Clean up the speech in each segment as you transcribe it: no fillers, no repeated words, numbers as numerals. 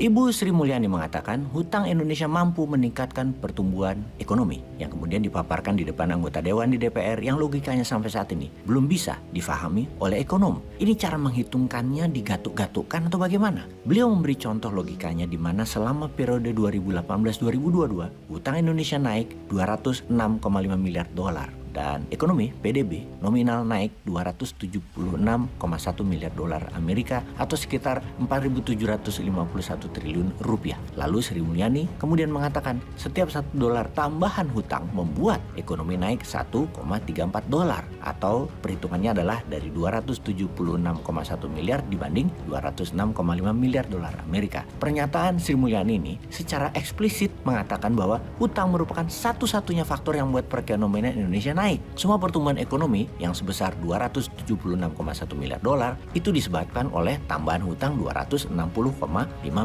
Ibu Sri Mulyani mengatakan hutang Indonesia mampu meningkatkan pertumbuhan ekonomi yang kemudian dipaparkan di depan anggota Dewan di DPR yang logikanya sampai saat ini belum bisa difahami oleh ekonom. Ini cara menghitungkannya digatuk-gatukkan atau bagaimana? Beliau memberi contoh logikanya di mana selama periode 2018-2022 hutang Indonesia naik 206,5 miliar dolar. Dan ekonomi PDB nominal naik 276,1 miliar dolar Amerika atau sekitar 4.751 triliun rupiah. Lalu Sri Mulyani kemudian mengatakan setiap $1 tambahan hutang membuat ekonomi naik 1,34 dolar atau perhitungannya adalah dari 276,1 miliar dibanding 206,5 miliar dolar Amerika. Pernyataan Sri Mulyani ini secara eksplisit mengatakan bahwa hutang merupakan satu-satunya faktor yang membuat perekonomian Indonesia naik. Semua pertumbuhan ekonomi yang sebesar 276,1 miliar dolar itu disebabkan oleh tambahan hutang 260,5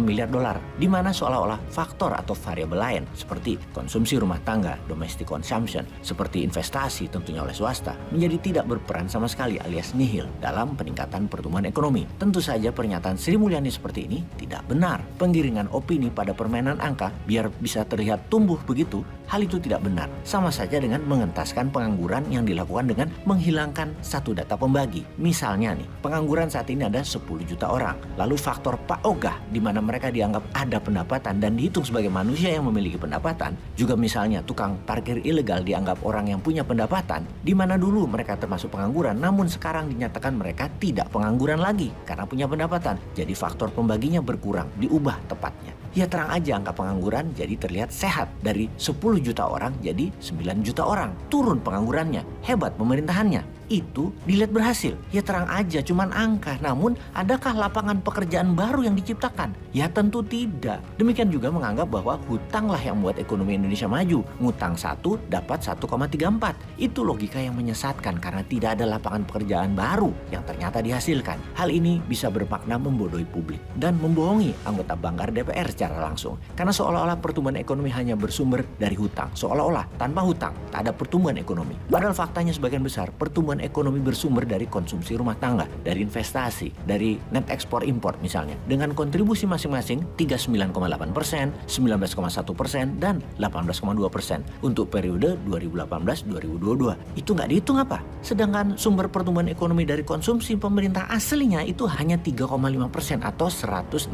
miliar dolar, di mana seolah-olah faktor atau variabel lain seperti konsumsi rumah tangga, domestic consumption, seperti investasi tentunya oleh swasta menjadi tidak berperan sama sekali alias nihil dalam peningkatan pertumbuhan ekonomi. Tentu saja pernyataan Sri Mulyani seperti ini tidak benar. Penggiringan opini pada permainan angka biar bisa terlihat tumbuh begitu, hal itu tidak benar. Sama saja dengan mengentaskan pengangguran yang dilakukan dengan menghilangkan satu data pembagi. Misalnya nih, pengangguran saat ini ada 10 juta orang. Lalu faktor Pak Ogah di mana mereka dianggap ada pendapatan dan dihitung sebagai manusia yang memiliki pendapatan. Juga misalnya tukang parkir ilegal dianggap orang yang punya pendapatan, di mana dulu mereka termasuk pengangguran namun sekarang dinyatakan mereka tidak pengangguran lagi karena punya pendapatan. Jadi faktor pembaginya berkurang, diubah tepatnya. Ya terang aja angka pengangguran jadi terlihat sehat. Dari 10 juta orang jadi 9 juta orang. Turun penganggurannya. Hebat pemerintahannya. Itu dilihat berhasil. Ya terang aja cuman angka. Namun adakah lapangan pekerjaan baru yang diciptakan? Ya tentu tidak. Demikian juga menganggap bahwa hutanglah yang membuat ekonomi Indonesia maju. Ngutang 1 dapat 1,34. Itu logika yang menyesatkan karena tidak ada lapangan pekerjaan baru yang ternyata dihasilkan. Hal ini bisa bermakna membodohi publik dan membohongi anggota Banggar DPR secara langsung. Karena seolah-olah pertumbuhan ekonomi hanya bersumber dari hutang. Seolah-olah tanpa hutang tak ada pertumbuhan ekonomi. Padahal faktanya sebagian besar pertumbuhan ekonomi bersumber dari konsumsi rumah tangga, dari investasi, dari net ekspor impor misalnya. Dengan kontribusi masing-masing 39,8%, 19,1%, dan 18,2% untuk periode 2018-2022. Itu nggak dihitung apa? Sedangkan sumber pertumbuhan ekonomi dari konsumsi pemerintah aslinya itu hanya 3,5% atau 168,2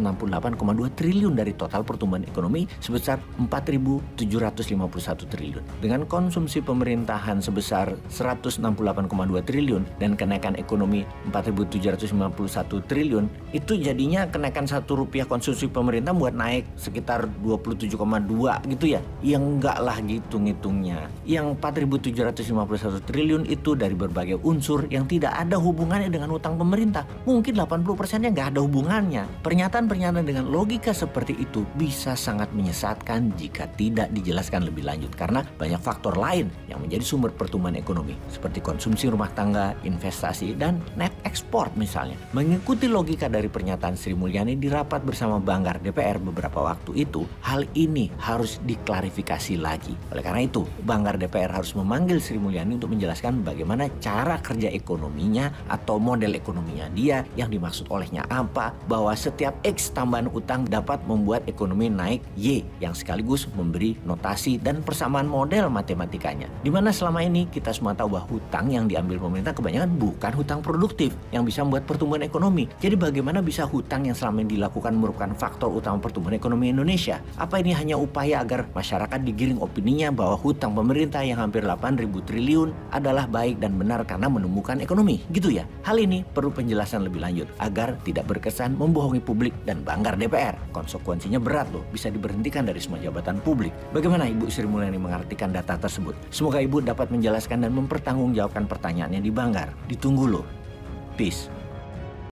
triliun dari total pertumbuhan ekonomi sebesar 4.751 triliun. Dengan konsumsi pemerintahan sebesar 168,2 triliun dan kenaikan ekonomi 4.751 triliun, itu jadinya kenaikan Rp1 konsumsi pemerintah buat naik sekitar 27,2 gitu ya. Yang enggak lah gitu ngitungnya. Yang 4.751 triliun itu dari berbagai unsur yang tidak ada hubungannya dengan utang pemerintah. Mungkin 80%-nya nggak ada hubungannya. Pernyataan-pernyataan dengan logika seperti itu bisa sangat menyesatkan jika tidak dijelaskan lebih lanjut karena banyak faktor lain yang menjadi sumber pertumbuhan ekonomi seperti konsumsi rumah tangga, investasi, dan net ekspor misalnya. Mengikuti logika dari pernyataan Sri Mulyani di rapat bersama Banggar DPR beberapa waktu itu, hal ini harus diklarifikasi lagi. Oleh karena itu, Banggar DPR harus memanggil Sri Mulyani untuk menjelaskan bagaimana cara kerja ekonominya atau model ekonominya dia, yang dimaksud olehnya apa, bahwa setiap X tambahan utang dapat membuat ekonomi naik Y, yang sekaligus memberi notasi dan persamaan model matematikanya. Dimana selama ini kita semua tahu bahwa hutang yang diambil pemerintah kebanyakan bukan hutang produktif yang bisa membuat pertumbuhan ekonomi. Jadi bagaimana bisa hutang yang selama ini dilakukan merupakan faktor utama pertumbuhan ekonomi Indonesia? Apa ini hanya upaya agar masyarakat digiring opininya bahwa hutang pemerintah yang hampir 8.000 triliun adalah baik dan benar karena menumbuhkan ekonomi? Gitu ya. Hal ini perlu penjelasan lebih lanjut agar tidak berkesan membohongi publik dan Banggar DPR. Konsekuensinya berat loh, bisa diberhentikan dari semua jabatan publik. Bagaimana Ibu Sri Mulyani mengartikan data tersebut? Semoga Ibu dapat menjelaskan dan mempertanggungjawabkan pertanyaannya di Banggar. Ditunggu loh. Peace.